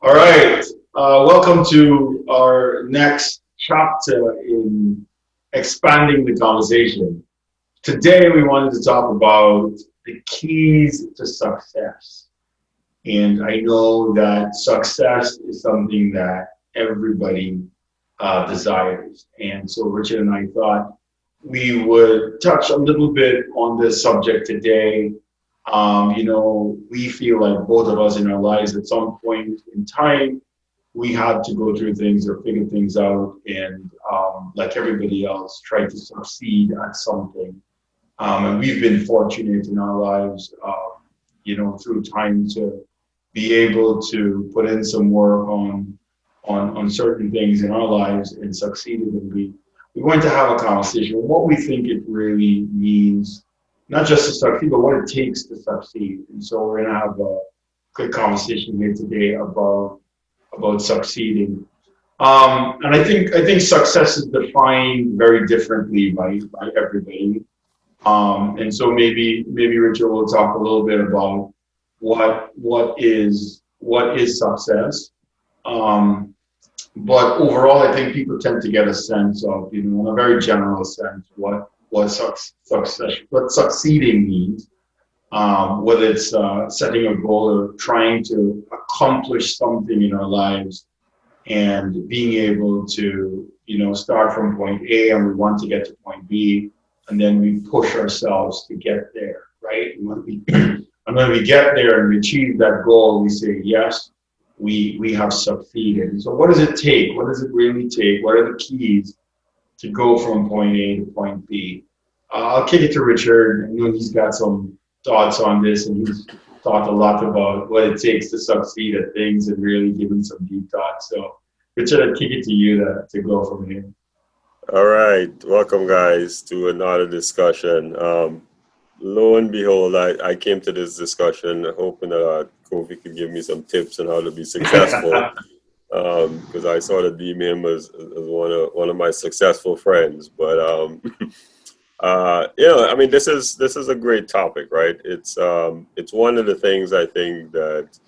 All right. Welcome to our next chapter in expanding the conversation. Today, we wanted to talk about the keys to success. And I know that success is something that everybody desires. And so, Richard and I thought we would touch a little bit on this subject today. We feel like both of us in our lives at some point in time, we had to go through things or figure things out and, like everybody else, try to succeed at something. And we've been fortunate in our lives, through time to be able to put in some work on certain things in our lives and succeeded. And we want to have a conversation on what we think it really means, not just to succeed, but what it takes to succeed. And so we're gonna have a quick conversation here today about succeeding. And I think success is defined very differently by everybody. And so maybe Richard will talk a little bit about what is success. Um, but overall, I think people tend to get a sense of, in a very general sense, what succeeding means. Whether it's setting a goal or trying to accomplish something in our lives and being able to, start from point A and we want to get to point B, and then we push ourselves to get there, right? And when we get there and we achieve that goal, we say, yes, we have succeeded. And so what does it take? What does it really take? What are the keys to go from point A to point B? I'll kick it to Richard. I know he's got some thoughts on this, and he's talked a lot about what it takes to succeed at things and really given some deep thought. So, Richard, I'll kick it to you to go from here. All right, welcome guys to another discussion. Lo and behold, I came to this discussion hoping that Kofi could give me some tips on how to be successful. Because I sort of deem him as one of my successful friends. But I mean, this is a great topic, right? It's one of the things I think that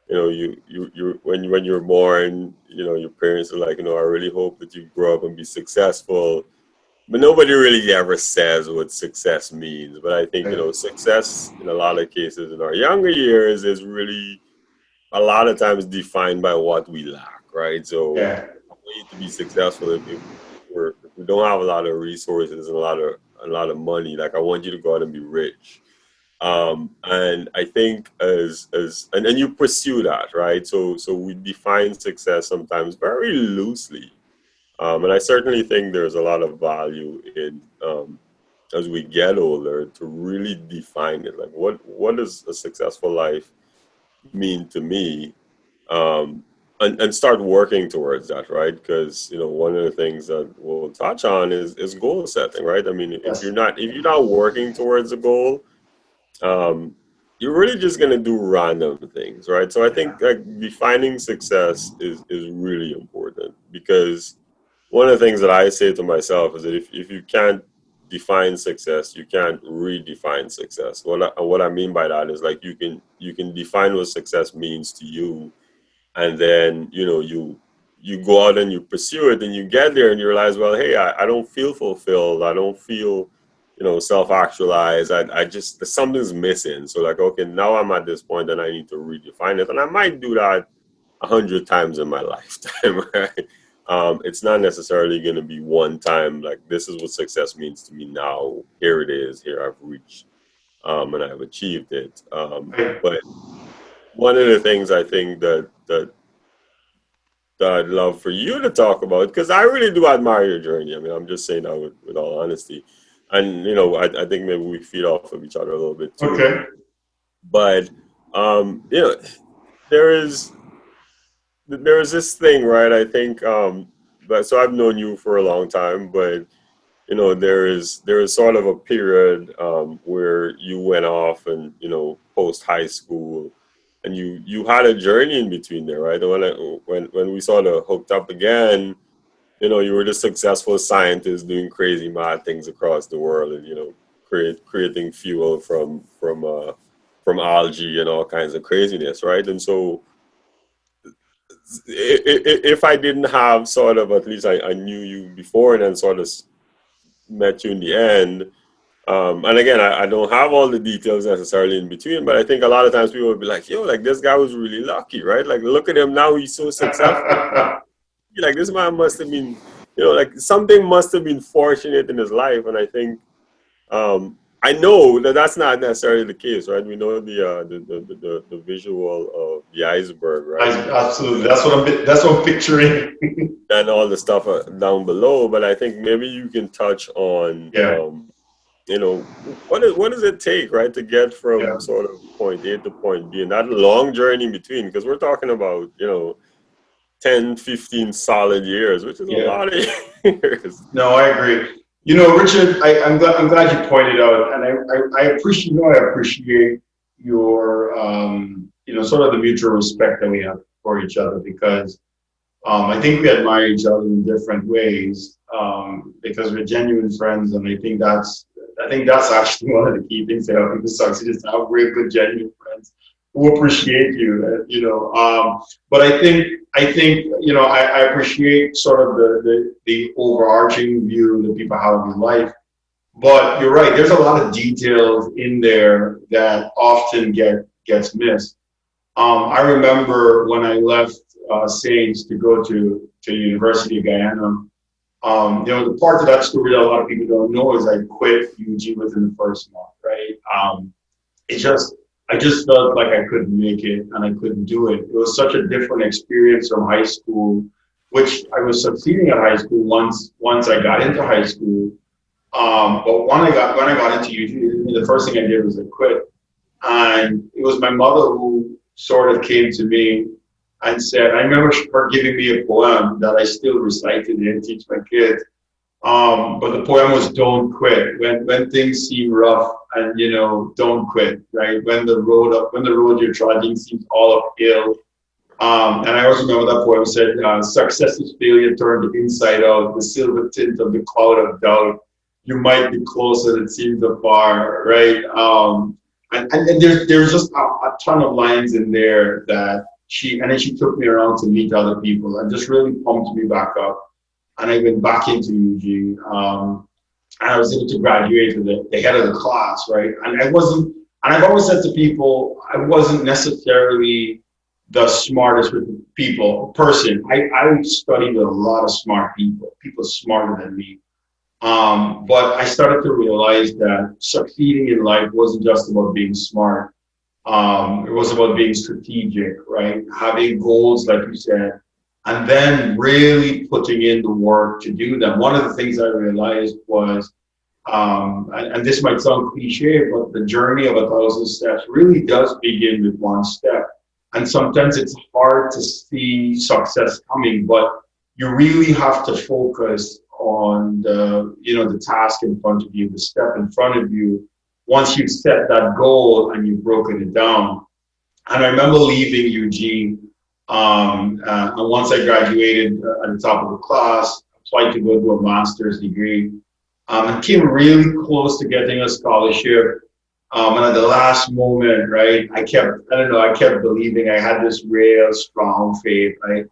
you when you're born, your parents are like, I really hope that you grow up and be successful. But nobody really ever says what success means. But I think, Right. success in a lot of cases in our younger years is really a lot of times defined by what we lack, right? So Yeah. we need to be successful if we don't have a lot of resources and a lot of money. Like I want you to go out and be rich. And I think and you pursue that, right? So we define success sometimes very loosely. And I certainly think there's a lot of value in as we get older to really define it. Like what does a successful life mean to me? And start working towards that, right? Because one of the things that we'll touch on is goal setting, right? I mean, if you're Yes. not if you're not working towards a goal, um, you're really just gonna do random things, right? So I think Yeah. like defining success is really important because one of the things that I say to myself is that if you can't define success, you can't redefine success. What I mean by that is like you can define what success means to you, and then you go out and you pursue it, and you get there and you realize, well, hey, I don't feel fulfilled. I don't feel self-actualized. I just something's missing. So like, okay, now I'm at this point and I need to redefine it, and I might do that 100 times in my lifetime, right? It's not necessarily going to be one time like this is what success means to me now. Here it is. Here I've reached, and I've achieved it. Right. But one of the things I think that I'd love for you to talk about, because I really do admire your journey. I mean, I'm just saying that with all honesty, and I think maybe we feed off of each other a little bit too. Okay. But there is there's this thing, right? I think, but so I've known you for a long time, but there is sort of a period where you went off and post high school, and you had a journey in between there, right? And when we sort of hooked up again, you were the successful scientist doing crazy mad things across the world, and creating fuel from algae and all kinds of craziness, right? And so if I didn't have sort of, at least I knew you before and then sort of met you in the end. And again, I don't have all the details necessarily in between, but I think a lot of times people would be like, yo, like this guy was really lucky, right? Like, look at him now, he's so successful. Like, this man must have been, like something must have been fortunate in his life. And I think, I know that that's not necessarily the case, right? We know the visual of the iceberg, right? Absolutely. That's what I'm picturing. And all the stuff down below. But I think maybe you can touch on, Yeah. What does it take, right, to get from Yeah. sort of point A to point B, and that long journey in between, because we're talking about, 10, 15 solid years, which is a lot of years. No, I agree. Richard, I'm glad you pointed out, and I appreciate your, sort of the mutual respect that we have for each other, because I think we admire each other in different ways, because we're genuine friends, and I think that's actually one of the key things that help people succeed, is to have real good, genuine friends who appreciate you. But I think I appreciate sort of the overarching view that people have of your life. But you're right. There's a lot of details in there that often gets missed. I remember when I left Saints to go to University of Guyana. The part of that story that a lot of people don't know is I quit UG within the first month, right? I just felt like I couldn't make it and I couldn't do it. It was such a different experience from high school, which I was succeeding at high school once I got into high school. But when I got into UG, the first thing I did was I quit. And it was my mother who sort of came to me and said, I remember her giving me a poem that I still recite today and teach my kids. But the poem was "Don't quit." When things seem rough, and don't quit. Right? When the road you're trudging seems all uphill. And I also remember that poem said, "Success is failure turned inside out. The silver tint of the cloud of doubt. You might be closer than it seems afar." Right? And there's just a ton of lines in there that and then she took me around to meet other people and just really pumped me back up. And I went back into UG, and I was able to graduate with the head of the class, right? And I've always said to people, I wasn't necessarily the smartest person. I studied with a lot of smart people smarter than me. But I started to realize that succeeding in life wasn't just about being smart. It was about being strategic, right? Having goals, like you said, and then really putting in the work to do them. One of the things I realized was, and this might sound cliche, but the journey of 1,000 steps really does begin with one step. And sometimes it's hard to see success coming, but you really have to focus on the task in front of you, the step in front of you, once you've set that goal and you've broken it down. And I remember leaving UG, and once I graduated at the top of the class, applied to go do a master's degree, and came really close to getting a scholarship. And at the last moment, right, I kept believing. I had this real strong faith, right?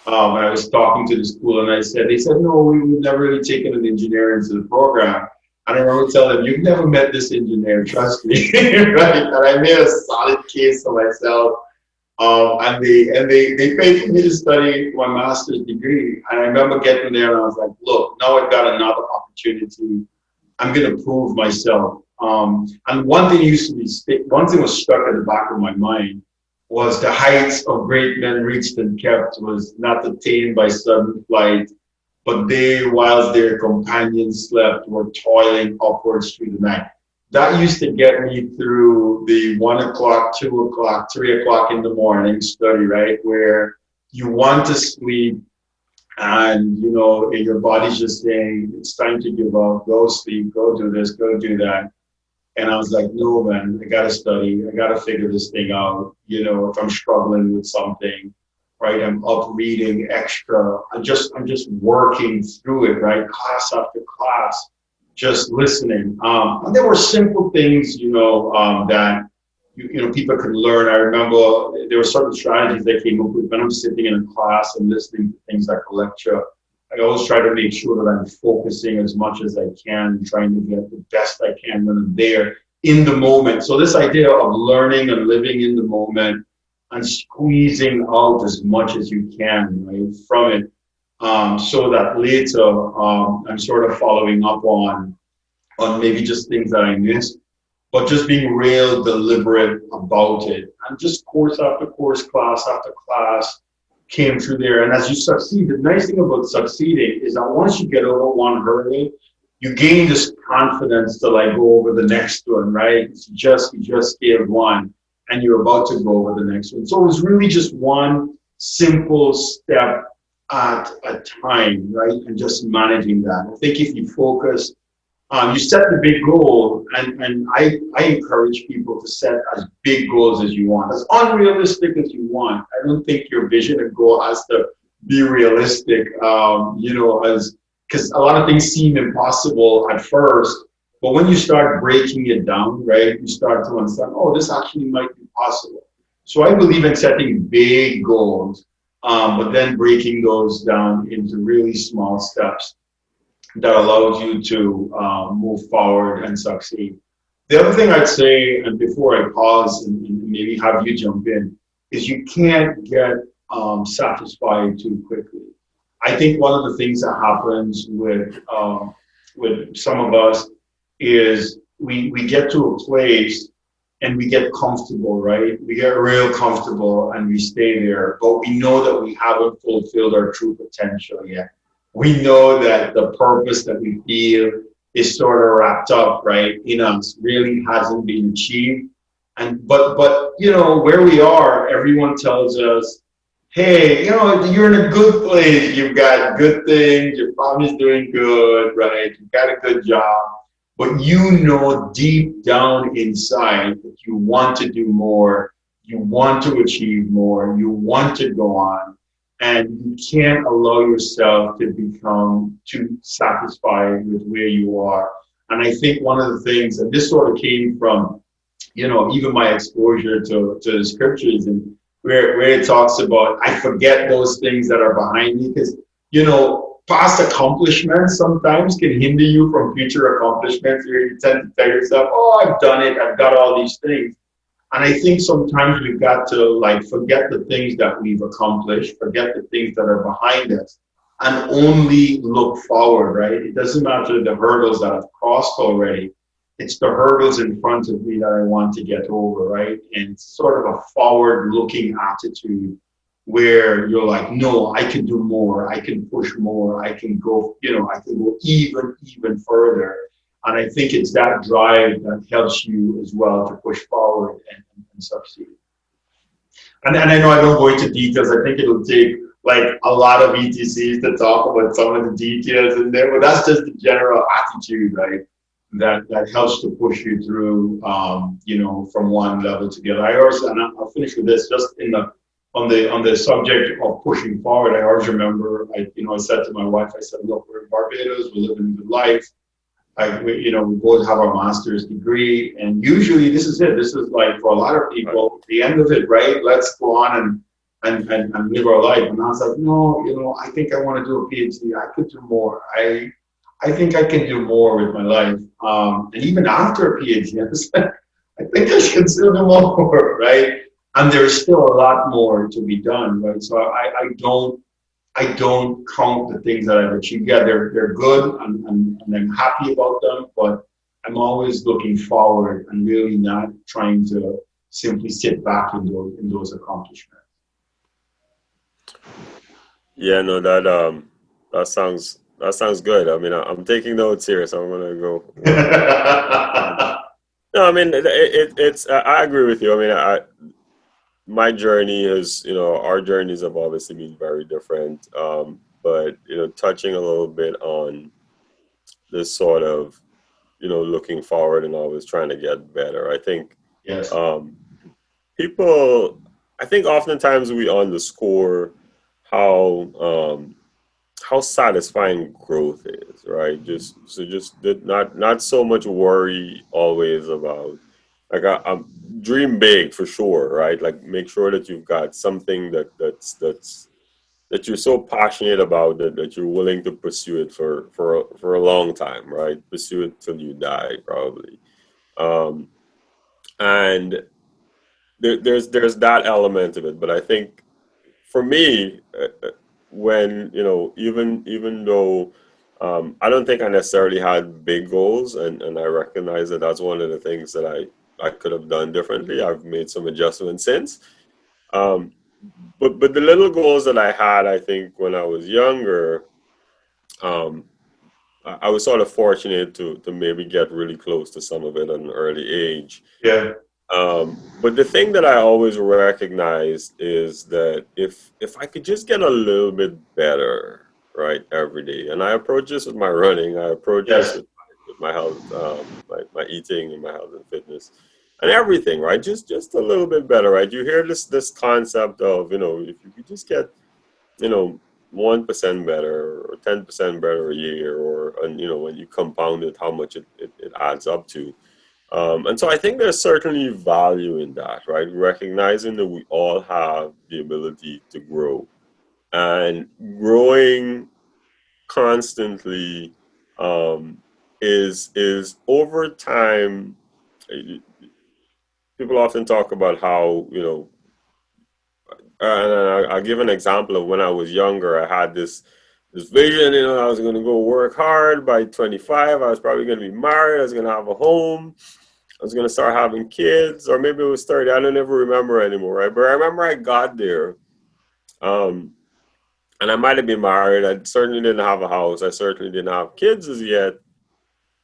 And I was talking to the school, and they said, no, we've never really taken an engineer into the program. And I remember telling them, you've never met this engineer, trust me, right? And I made a solid case for myself. And they paid for me to study my master's degree. And I remember getting there, and I was like, look, now I've got another opportunity. I'm going to prove myself. And one thing was stuck at the back of my mind was the heights of great men reached and kept was not attained by sudden flight, but they, whilst their companions slept, were toiling upwards through the night. That used to get me through the 1 o'clock, 2 o'clock, 3 o'clock in the morning study, right? Where you want to sleep and, your body's just saying, it's time to give up, go sleep, go do this, go do that. And I was like, no, man, I got to study. I got to figure this thing out. If I'm struggling with something, right? I'm up reading extra. I'm just working through it, right? Class after class, just listening. And there were simple things, that people can learn. I remember there were certain strategies that came up with when I'm sitting in a class and listening to things like a lecture. I always try to make sure that I'm focusing as much as I can, trying to get the best I can when I'm there in the moment. So this idea of learning and living in the moment and squeezing out as much as you can, right, from it, so that later I'm sort of following up on maybe just things that I missed, but just being real deliberate about it. And just course after course, class after class came through there. And as you succeed, the nice thing about succeeding is that once you get over one hurdle, you gain this confidence to like go over the next one, right? You just scaled one and you're about to go over the next one. So it was really just one simple step at a time, right? And just managing that. I think if you focus, you set the big goal, and I encourage people to set as big goals as you want, as unrealistic as you want. I don't think your vision and goal has to be realistic, as because a lot of things seem impossible at first, but when you start breaking it down, right, you start to understand, oh, this actually might be possible. So I believe in setting big goals, but then breaking those down into really small steps that allows you to move forward and succeed. The other thing I'd say, and before I pause and maybe have you jump in, is you can't get satisfied too quickly. I think one of the things that happens with some of us is we get to a place and we get comfortable, right? We get real comfortable and we stay there, but we know that we haven't fulfilled our true potential yet. We know that the purpose that we feel is sort of wrapped up, right, in us really hasn't been achieved. And but where we are, everyone tells us, hey, you're in a good place. You've got good things. Your family's doing good, right? You've got a good job. But you know deep down inside that you want to do more. You want to achieve more. You want to go on. And you can't allow yourself to become too satisfied with where you are. And I think one of the things, and this sort of came from, even my exposure to the scriptures and where it talks about, I forget those things that are behind me because, past accomplishments sometimes can hinder you from future accomplishments where you tend to tell yourself, oh, I've done it, I've got all these things. And I think sometimes we've got to like forget the things that we've accomplished, forget the things that are behind us, and only look forward, right? It doesn't matter the hurdles that I've crossed already. It's the hurdles in front of me that I want to get over, right? And it's sort of a forward-looking attitude where you're like, no, I can do more, I can push more, I can go, I can go even further. And I think it's that drive that helps you as well to push forward and succeed. And I know I don't go into details. I think it'll take like a lot of ETCs to talk about some of the details in there, but that's just the general attitude, right? That helps to push you through, from one level to the other. I also, and I'll finish with this, just on the subject of pushing forward. I always remember, I said to my wife, I said, look, we're in Barbados, we're living a good life. We both have our master's degree, and usually this is it. This is like for a lot of people, the end of it, right? Let's go on and live our life. And I was like, no, I think I want to do a PhD. I could do more. I think I can do more with my life. And even after a PhD, I was like, I think I can still do more, right? And there's still a lot more to be done, right? So I don't count the things that I've achieved. Yeah, they're good and I'm happy about them, but I'm always looking forward and really not trying to simply sit back in those accomplishments. Yeah, no, that sounds good. I mean, I'm taking notes here, so I'm gonna go. No, I mean, it's. I agree with you. I mean, my journey is, our journeys have obviously been very different. But touching a little bit on this sort of, looking forward and always trying to get better. I think Yes. People, I think oftentimes we underscore how how satisfying growth is, right? Just not so much worry always about like I dream big for sure, right? Like make sure that you've got something that you're so passionate about that you're willing to pursue it for a long time, right? Pursue it till you die, probably. Um, and there's that element of it, but I think for me, when even though I don't think I necessarily had big goals, and I recognize that that's one of the things that I could have done differently. I've made some adjustments since. Um, but the little goals that I had, I think when I was younger, um, I was sort of fortunate to maybe get really close to some of it at an early age. Yeah. But the thing that I always recognized is that if I could just get a little bit better, right, every day, and I approach this with my running, I approach this Yes. with my health, my eating and my health and fitness, and everything, right, just a little bit better, right. You hear this concept of if you could just get 1% better or 10% better a year, or and when you compound it, how much it adds up to. And so I think there's certainly value in that, right? Recognizing that we all have the ability to grow, and growing constantly um, is over time. People often talk about how and I'll give an example of when I was younger. I had this vision. I was going to go work hard. By 25, I was probably going to be married. I was going to have a home. I was going to start having kids, or maybe it was 30. I don't ever remember anymore, right? But I remember I got there, um, and I might have been married. I certainly didn't have a house. I certainly didn't have kids as yet.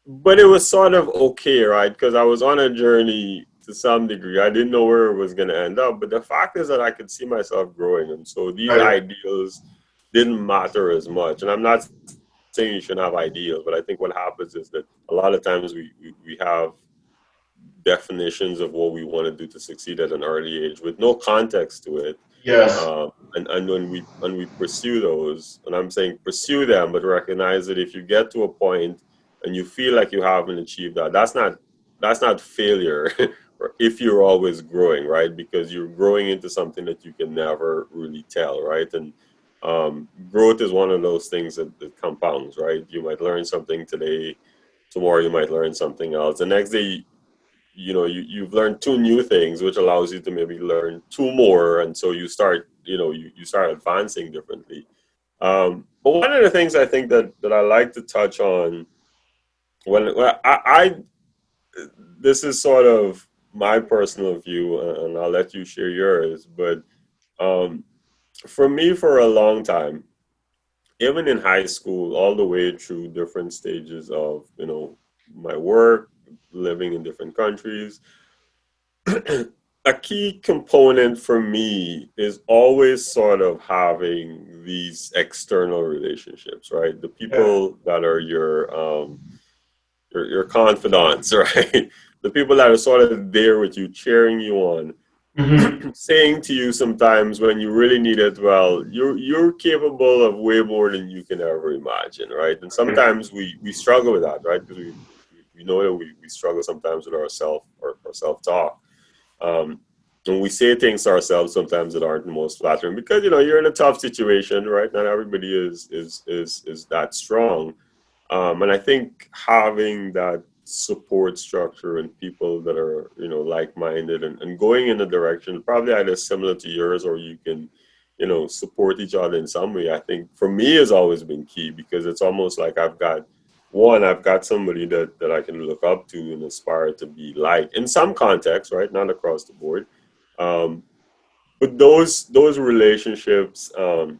But it was sort of okay, right? Because I was on a journey to some degree. I didn't know where it was going to end up. But the fact is that I could see myself growing. And so these Right. ideals didn't matter as much. And I'm not saying you shouldn't have ideals, but I think what happens is that a lot of times we have definitions of what we want to do to succeed at an early age with no context to it. Yes. And when we pursue those, and I'm saying pursue them, but recognize that if you get to a point and you feel like you haven't achieved that, that's not failure. Or if you're always growing, right? Because you're growing into something that you can never really tell, right? And growth is one of those things that compounds, right? You might learn something today, tomorrow you might learn something else. The next day, you've learned two new things, which allows you to maybe learn two more, and so you start you start advancing differently. But one of the things I think that I like to touch on when I this is sort of my personal view, and I'll let you share yours, but um, for me, for a long time, even in high school, all the way through different stages of my work, living in different countries, a key component for me is always sort of having these external relationships, right? The Yeah. people that are your confidants, right? The people that are sort of there with you, cheering you on, Hmm. saying to you sometimes when you really need it, well, you're capable of way more than you can ever imagine, right? And sometimes we struggle with that, right? Because we know that we struggle sometimes with our self talk. Um, and we say things to ourselves sometimes that aren't the most flattering because you're in a tough situation, right? Not everybody is that strong. And I think having that support structure and people that are, like-minded and going in a direction probably either similar to yours, or you can, support each other in some way, I think for me has always been key, because it's almost like I've got somebody that I can look up to and aspire to be like in some context, right? Not across the board. Um, but those relationships, and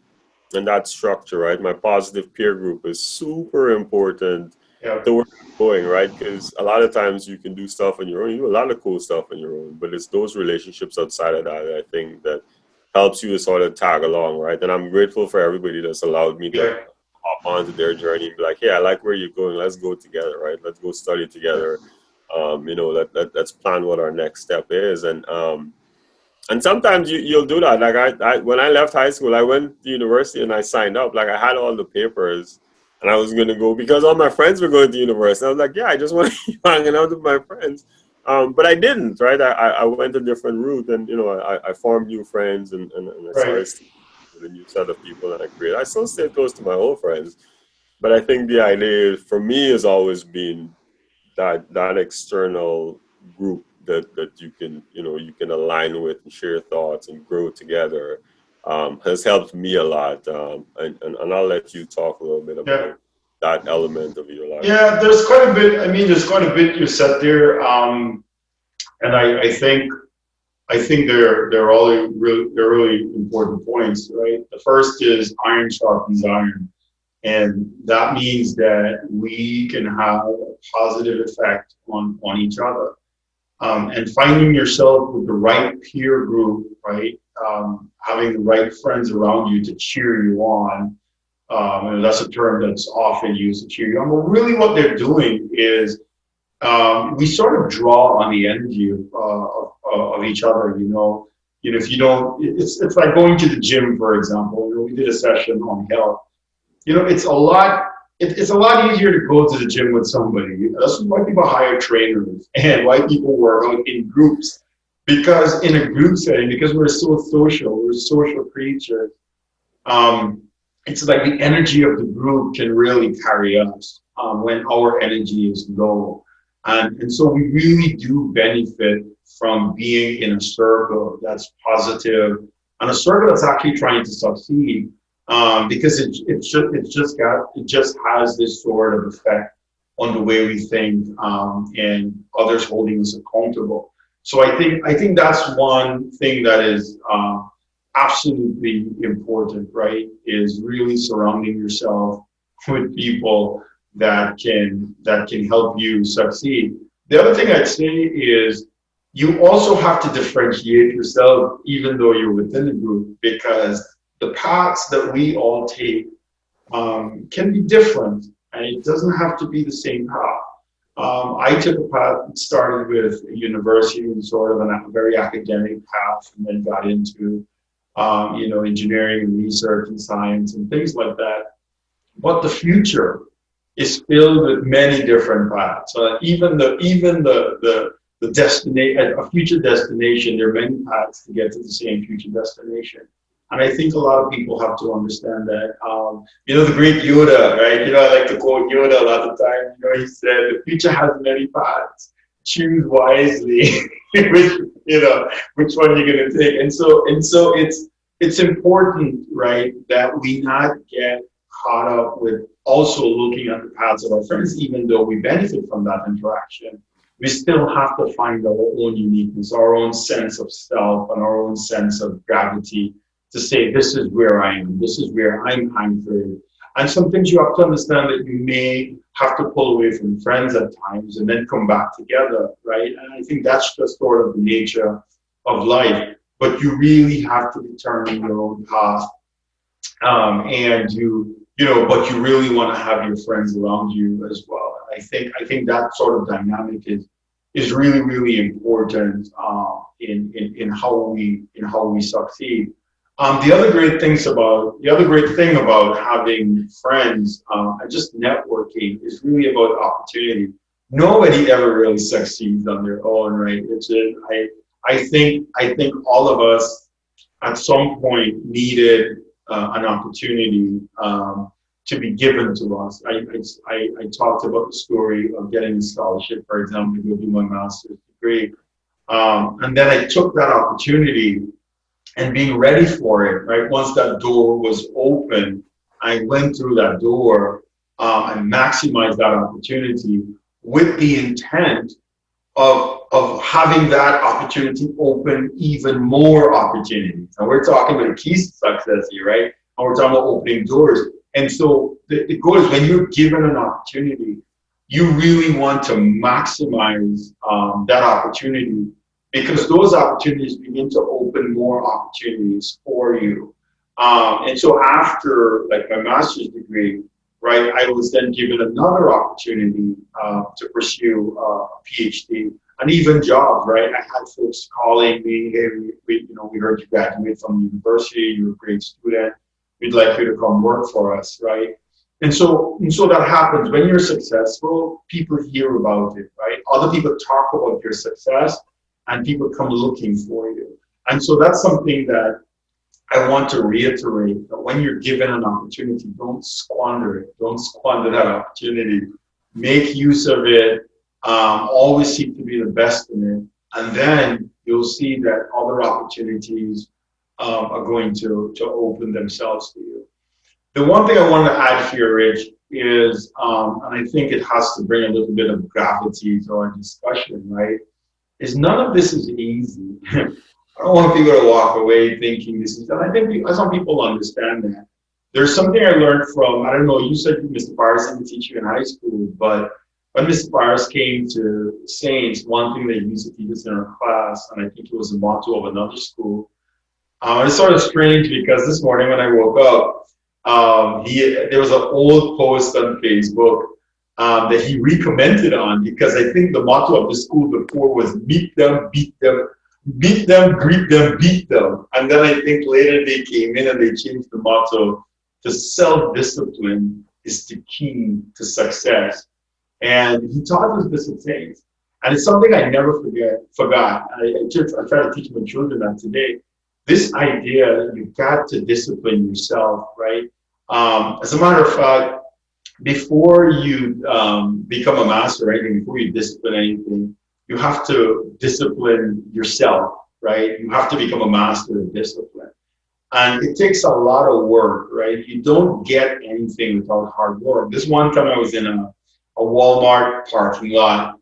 that structure, right? My positive peer group is super important Yeah. to where you're going, right? Because a lot of times you can do stuff on your own. You do a lot of cool stuff on your own, but it's those relationships outside of that, I think, that helps you to sort of tag along, right? And I'm grateful for everybody that's allowed me to Yeah. hop onto their journey and be like, hey, I like where you're going. Let's go together, right? Let's go study together. Let's plan what our next step is. And sometimes you'll do that. Like I when I left high school, I went to university and I signed up. Like I had all the papers, and I was gonna go because all my friends were going to university. I was like, yeah, I just want to keep hanging out with my friends. But I didn't, right? I went a different route, and I formed new friends, and I Right. started with a new set of people that I created. I still stay close to my old friends, but I think the idea for me has always been that external group that you can align with and share thoughts and grow together has helped me a lot. And I'll let you talk a little bit Yeah. about that element of your life. Yeah, there's quite a bit. I mean, there's quite a bit you said there, and I think they're really important points, right? The first is iron sharpens iron, and that means that we can have a positive effect on each other. And finding yourself with the right peer group, right? Having the right friends around you to cheer you on. And that's a term that's often used to cheer you on. But really, what they're doing is we sort of draw on the energy of each other. If you don't, it's like going to the gym, for example. We did a session on health. It's a lot. It's a lot easier to go to the gym with somebody. That's why people hire trainers and why people work out in groups. Because in a group setting, because we're social creatures. Um, it's like the energy of the group can really carry us when our energy is low. And so we really do benefit from being in a circle that's positive and a circle that's actually trying to succeed because it just has this sort of effect on the way we think and others holding us accountable. So I think that's one thing that is absolutely important, right? Is really surrounding yourself with people that can help you succeed. The other thing I'd say is you also have to differentiate yourself even though you're within a group because the paths that we all take can be different and it doesn't have to be the same path. I took a path that started with a university and sort of a very academic path and then got into engineering and research and science and things like that. But the future is filled with many different paths. Even the destination, a future destination, there are many paths to get to the same future destination. And I think a lot of people have to understand that. The great Yoda, right? I like to quote Yoda a lot of times. He said, "The future has many paths. Choose wisely, which one you're going to take." And so it's important, right, that we not get caught up with also looking at the paths of our friends, even though we benefit from that interaction. We still have to find our own uniqueness, our own sense of self, and our own sense of gravity to say, this is where I am, this is where I'm anchored. And some things you have to understand that you may have to pull away from friends at times and then come back together, right? And I think that's just sort of the nature of life. But you really have to determine your own path. But you really want to have your friends around you as well. I think that sort of dynamic is really, really important in how we succeed. The other great thing about having friends and just networking is really about opportunity. Nobody ever really succeeds on their own, right? I think all of us at some point needed an opportunity to be given to us. I talked about the story of getting a scholarship, for example, to go do my master's degree. And then I took that opportunity and being ready for it, right? Once that door was open, I went through that door and maximized that opportunity with the intent of having that opportunity open even more opportunities. And we're talking about keys to success here, right? And we're talking about opening doors. And so the goal is when you're given an opportunity, you really want to maximize that opportunity because those opportunities begin to open more opportunities for you. And so after like my master's degree, right, I was then given another opportunity to pursue a PhD and even jobs, right? I had folks calling me, hey, we heard you graduate from the university, you're a great student, we'd like you to come work for us, right? And so that happens when you're successful. People hear about it, right? Other people talk about your success, and people come looking for you. And so that's something that I want to reiterate, that when you're given an opportunity, don't squander it. Don't squander that opportunity. Make use of it. Always seek to be the best in it. And then you'll see that other opportunities are going to open themselves to you. The one thing I wanted to add here, Rich, is, and I think it has to bring a little bit of gravity to our discussion, right? Is none of this is easy. I don't want people to walk away thinking this is, and I think some people understand that. There's something I learned from, I don't know, you said Mr. Paris didn't teach you in high school, but when Mr. Paris came to Saints, one thing they used to teach us in our class, and I think it was a motto of another school, it's sort of strange because this morning when I woke up, there was an old post on Facebook that he recommented on, because I think the motto of the school before was beat them, greet them, beat them. And then I think later they came in and they changed the motto to self-discipline is the key to success. And he taught us this at Saints. And it's something I never forgot. I try to teach my children that today. This idea that you've got to discipline yourself, right? As a matter of fact, before you become a master, right, and before you discipline anything, you have to discipline yourself, right? You have to become a master of discipline. And it takes a lot of work, right? You don't get anything without hard work. This one time I was in a Walmart parking lot,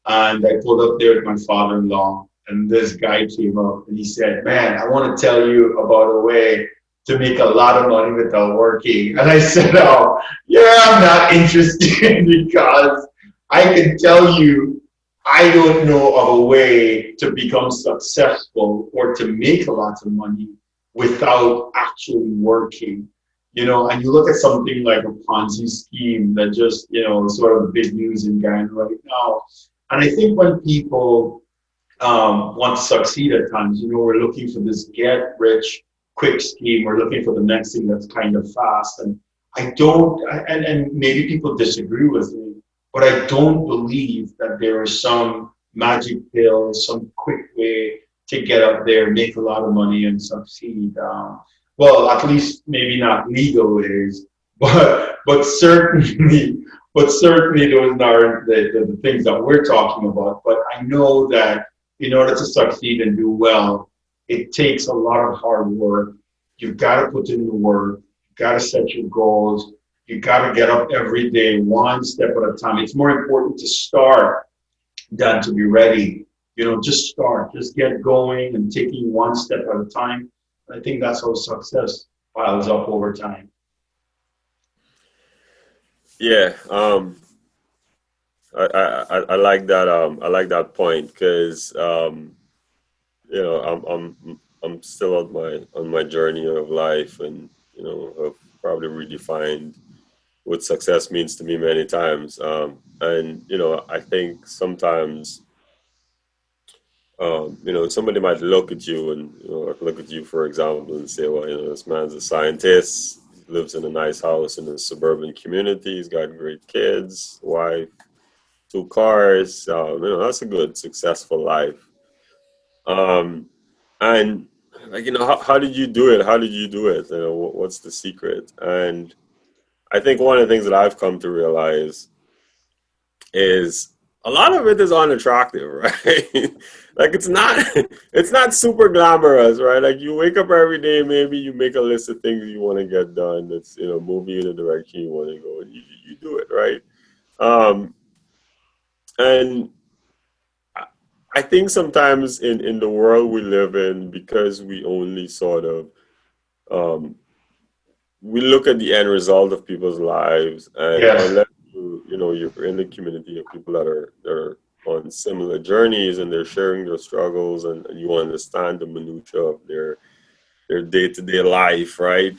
and I pulled up there with my father-in-law, and this guy came up and he said, "Man, I want to tell you about a way to make a lot of money without working." And I said, "Oh, yeah, I'm not interested because I can tell you I don't know of a way to become successful or to make a lot of money without actually working." And you look at something like a Ponzi scheme that just, is sort of the big news in Ghana right now. And I think when people want to succeed at times, we're looking for this get rich quick scheme. We're looking for the next thing that's kind of fast. And I don't, and maybe people disagree with me, but I don't believe that there is some magic pill, some quick way to get up there, make a lot of money, and succeed. Well, at least maybe not legal ways, but certainly, those aren't the things that we're talking about. But I know that in order to succeed and do well, it takes a lot of hard work. You've got to put in the work. You've got to set your goals. You got to get up every day, one step at a time. It's more important to start than to be ready. Just start, just get going and taking one step at a time. I think that's how success piles up over time. Yeah, I like that. I like that point because I'm still on my journey of life, and I've probably redefined what success means to me many times. And I think sometimes somebody might look at you and look at you, for example, and say, well, this man's a scientist, he lives in a nice house in a suburban community, he's got great kids, wife, 2 cars. That's a good, successful life. Um, and like, how did you do it? How did you do it? What's the secret? And I think one of the things that I've come to realize is a lot of it is unattractive, right? Like it's not super glamorous, right? Like you wake up every day, maybe you make a list of things you want to get done. That's moving in the direction you want to go, and you do it, right? Um, and I think sometimes in the world we live in, because we only sort of um, we look at the end result of people's lives, and Yes. unless you're in the community of people that are on similar journeys and they're sharing their struggles, and you understand the minutia of their day-to-day life, right?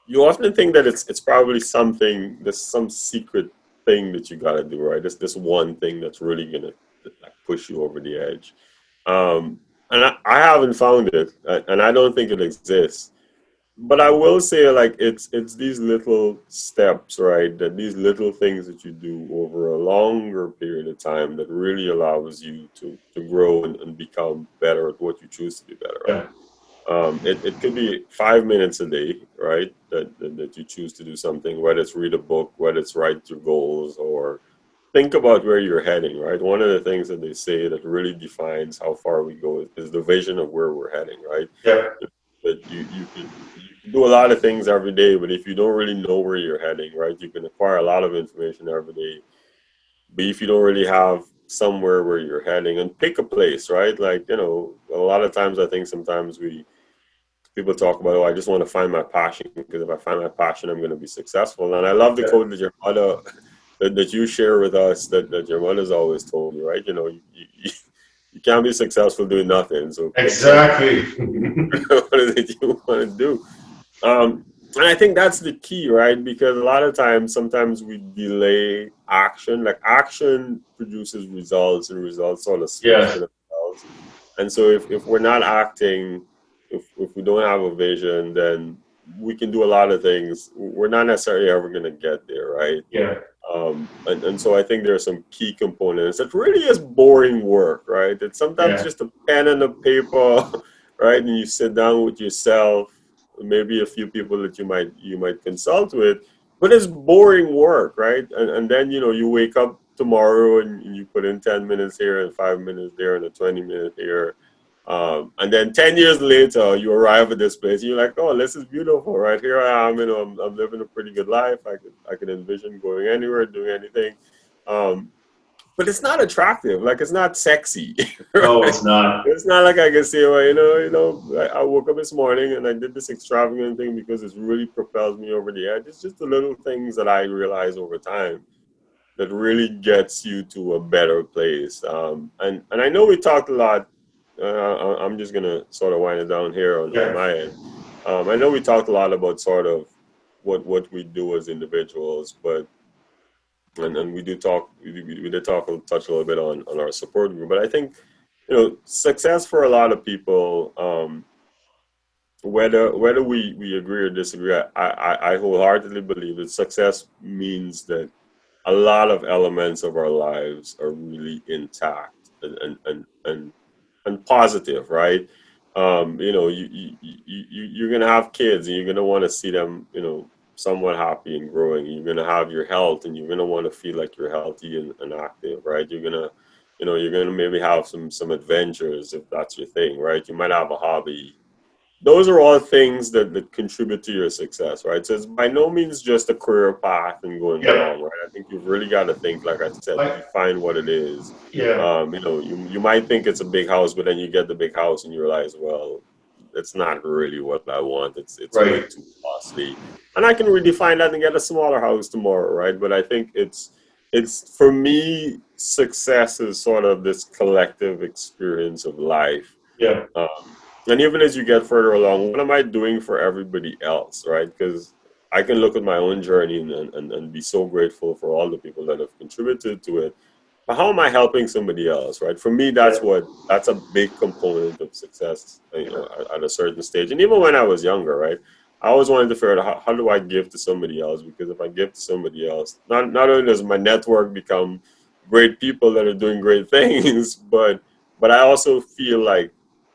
You often think that it's probably something, there's some secret thing that you got to do, right? This one thing that's really gonna like push you over the edge. And I haven't found it, and I don't think it exists. but I will say, like, it's these little steps, right? That these little things that you do over a longer period of time that really allows you to grow and become better at what you choose to be better at. Yeah. It could be 5 minutes a day, right? That you choose to do something, whether it's read a book, whether it's write your goals, or think about where you're heading, right? One of the things that they say that really defines how far we go is the vision of where we're heading, right? Yeah. That you can do a lot of things every day, but if you don't really know where you're heading, right, you can acquire a lot of information every day. But if you don't really have somewhere where you're heading, and pick a place, right? Like, a lot of times I think sometimes people talk about, oh, I just want to find my passion because if I find my passion, I'm going to be successful. And I love the Yeah. quote that your mother that you share with us that your mother's always told you, right? You can't be successful doing nothing. So pick something. Exactly. What is it you want to do? And I think that's the key, right? Because a lot of times, sometimes we delay action. Like action produces results, and results sort of speaks for Yes. themselves. And so, if we're not acting, if we don't have a vision, then we can do a lot of things. We're not necessarily ever going to get there, right? Yeah. And so I think there are some key components that really is boring work, right? It's sometimes Yeah. just a pen and a paper, right? And you sit down with yourself, maybe a few people that you might consult with, but it's boring work, right? And then you wake up tomorrow and you put in 10 minutes here and 5 minutes there and a 20-minute here. And then 10 years later, you arrive at this place. And you're like, oh, this is beautiful, right? Here I am. I'm living a pretty good life. I could envision going anywhere, doing anything. Um, but it's not attractive. Like it's not sexy, No, right? it's not. It's not like I can say, well, I woke up this morning and I did this extravagant thing because it's really propels me over the edge. It's just the little things that I realize over time that really gets you to a better place. And I know we talked a lot. I'm just gonna sort of wind it down here on Yeah. my end. I know we talked a lot about sort of what we do as individuals, but and we did touch a little bit on our support group. But I think success for a lot of people, whether we agree or disagree, I wholeheartedly believe that success means that a lot of elements of our lives are really intact and positive, right? You're gonna have kids, and you're gonna want to see them, somewhat happy and growing. You're gonna have your health, and you're gonna want to feel like you're healthy and active, right? You're gonna maybe have some adventures if that's your thing, right? You might have a hobby. Those are all things that contribute to your success, right? So it's by no means just a career path and going Yeah. along, right? I think you've really got to think, like I said, Like, define what it is. yeah. You might think it's a big house, but then you get the big house and you realize, well, it's not really what I want. It's way Right. too costly, and I can redefine that and get a smaller house tomorrow, right? But I think it's for me, success is sort of this collective experience of life. Yeah. And even as you get further along, what am I doing for everybody else, right? Because I can look at my own journey and be so grateful for all the people that have contributed to it. But how am I helping somebody else, right? For me, Yeah. that's a big component of success, Yeah. at a certain stage. And even when I was younger, right? I always wanted to figure out how do I give to somebody else? Because if I give to somebody else, not only does my network become great people that are doing great things, but I also feel like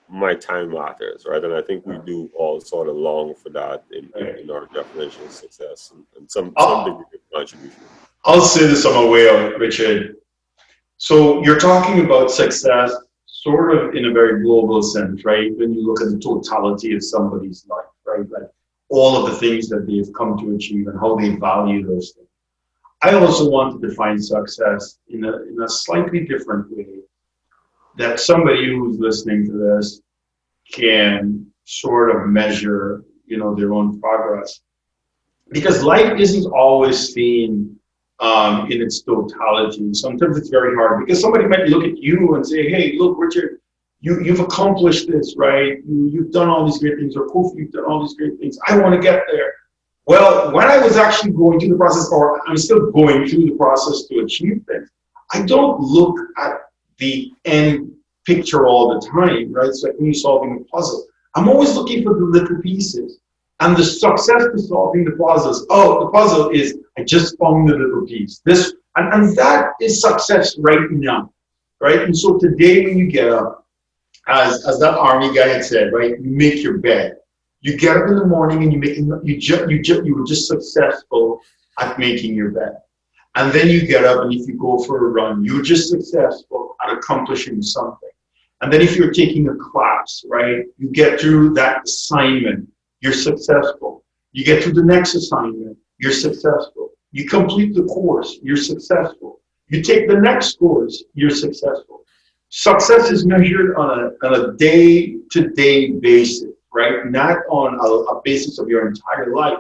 my time matters, right? And I think we do all sort of long for that Right. in our definition of success and some degree I'll, of contribution. I'll say this on my way out, Richard. So you're talking about success sort of in a very global sense, right? When you look at the totality of somebody's life, right? Like all of the things that they've come to achieve and how they value those things. I also want to define success in a slightly different way that somebody who's listening to this can sort of measure, their own progress. Because life isn't always seen in its totality. Sometimes it's very hard because somebody might look at you and say, "Hey, look, Richard, you've accomplished this, right? You've done all these great things, or Kofi, you've done all these great things. I want to get there." Well, when I was actually going through the process, or I'm still going through the process to achieve things, I don't look at the end picture all the time, right? It's like when you're solving a puzzle. I'm always looking for the little pieces. And the success to solving the puzzles, oh, the puzzle is I just found the little piece. This and that is success right now, right? And so today when you get up, as that army guy had said, right, you make your bed. You get up in the morning and you were just successful at making your bed. And then you get up, and if you go for a run, you're just successful at accomplishing something. And then if you're taking a class, right, you get through that assignment, you're successful. You get through the next assignment, you're successful. You complete the course, you're successful. You take the next course, you're successful. Success is measured on a day-to-day basis, right? Not on a basis of your entire life.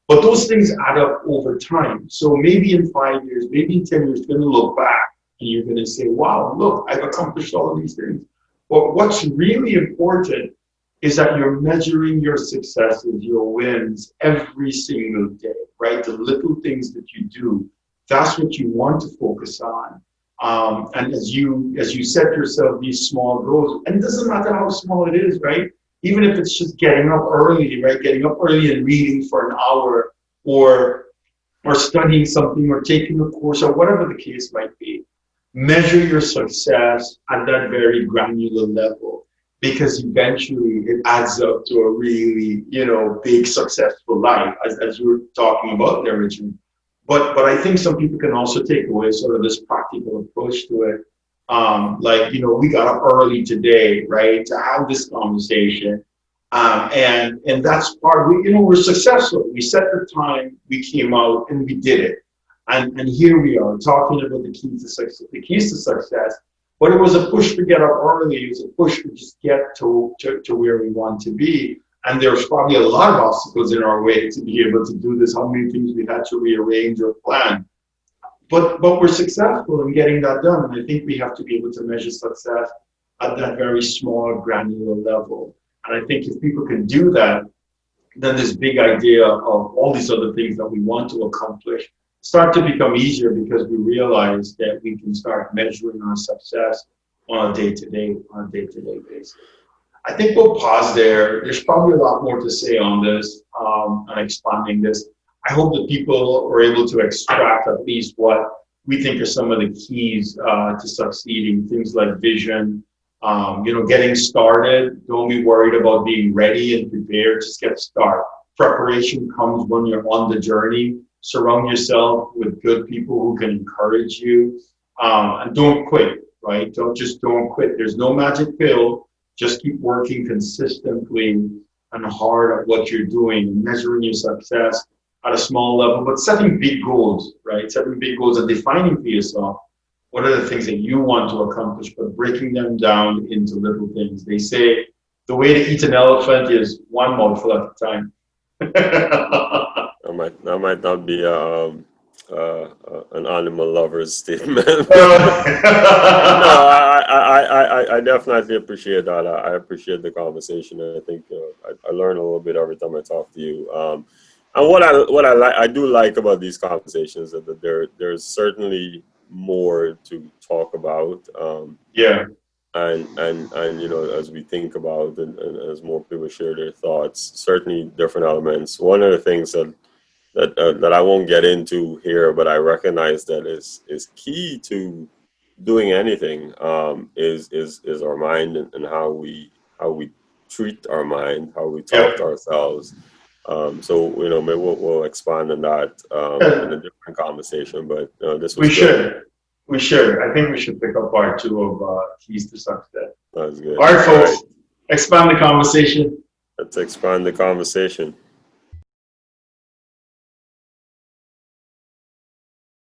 But those things add up over time. So maybe in 5 years, maybe in 10 years, you're going to look back and you're going to say, wow, look, I've accomplished all of these things. But what's really important is that you're measuring your successes, your wins every single day, right? The little things that you do, that's what you want to focus on. And as you set yourself these small goals, and it doesn't matter how small it is, right? Even if it's just getting up early, right? Getting up early and reading for an hour, or studying something, or taking a course, or whatever the case might be. Measure your success at that very granular level, because eventually it adds up to a really, big successful life, as we were talking about there, Richard. But I think some people can also take away sort of this practical approach to it. We got up early today, right, to have this conversation. And that's part, we're successful. We set the time, we came out, and we did it. And here we are talking about the keys to success. But it was a push to get up early. It was a push to just get to where we want to be. And there's probably a lot of obstacles in our way to be able to do this, how many things we had to rearrange or plan. But we're successful in getting that done. And I think we have to be able to measure success at that very small, granular level. And I think if people can do that, then this big idea of all these other things that we want to accomplish start to become easier, because we realize that we can start measuring our success on a day-to-day basis. I think we'll pause there. There's probably a lot more to say on this and expanding this. I hope that people are able to extract at least what we think are some of the keys to succeeding. Things like vision, getting started. Don't be worried about being ready and prepared. Just get started. Preparation comes when you're on the journey. Surround yourself with good people who can encourage you, and don't quit, right? Don't quit. There's no magic pill. Just keep working consistently and hard at what you're doing, measuring your success at a small level, but setting big goals, right? Setting big goals and defining for yourself what are the things that you want to accomplish, but breaking them down into little things. They say the way to eat an elephant is one mouthful at a time. That might not be an animal lover's statement. I definitely appreciate that. I appreciate the conversation. I think I learn a little bit every time I talk to you. And what I do like about these conversations is that there's certainly more to talk about. And as we think about and as more people share their thoughts, certainly different elements. One of the things that I won't get into here, but I recognize that is key to doing anything, is our mind and how we treat our mind, how we talk to ourselves. So maybe we'll expand on that in a different conversation. But this was we should. I think we should pick up part 2 of keys to success. That's good. All right, folks. Expand the conversation. Let's expand the conversation.